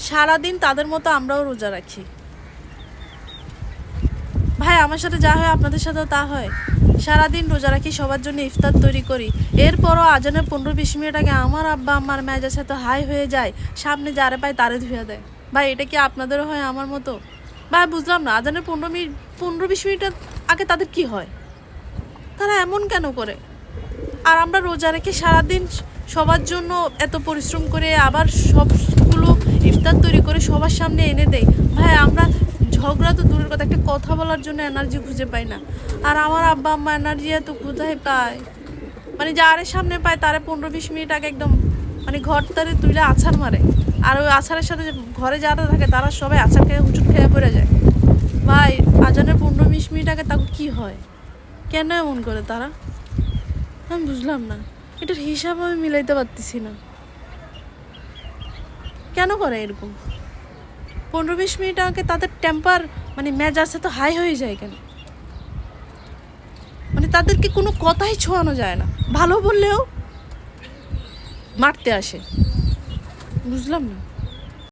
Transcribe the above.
সারাদিন তাদের মতো আমরাও রোজা রাখি। ভাই আমার সাথে যা হয় আপনাদের সাথেও তা হয়। সারাদিন রোজা রাখি, সবার জন্য ইফতার তৈরি করি, এরপরও আজানের 15-20 মিনিট আগে আমার আব্বা আমার মেজাজ এত হাই হয়ে যায়, সামনে যারে পায় তারে ধুয়ে দেয়। ভাই এটা কি আপনাদেরও হয় আমার মতো? ভাই বুঝলাম না, আজানের 15-20 মিনিট আগে তাদের কি হয়, তারা এমন কেন করে? আর আমরা রোজা রেখে সারাদিন সবার জন্য এত পরিশ্রম করে আবার সবগুলো ইফতার তৈরি করে সবার সামনে এনে দেই। ভাই আমরা ঝগড়া তো দূরের কথা, একটা কথা বলার জন্য এনার্জি খুঁজে পাই না। আর আমার আব্বা আম্মা এনার্জি এত কোথায় পায়, মানে যারে সামনে পায় তারে 15-20 মিনিট আগে একদম মানে ঘর তারে তুলে আছাড় মারে। আর ওই আছাড়ের সাথে ঘরে যারা থাকে তারা সবাই আছাড় খেয়ে হুচুট খেয়ে পড়ে যায়। ভাই আজানের 15-20 মিনিট আগে তাকে কি হয়, কেন এমন করে তারা? আমি বুঝলাম না, এটার হিসাব আমি মিলাইতে পারতেছি না, কেন করে এরকম? 15-20 মিনিট আগে তাদের টেম্পার মানে মেজাজ তো হাই হয়ে যায় কেন? মানে তাদেরকে কোনো কথাই ছোঁয়ানো যায় না, ভালো বললেও মারতে আসে, বুঝলাম না।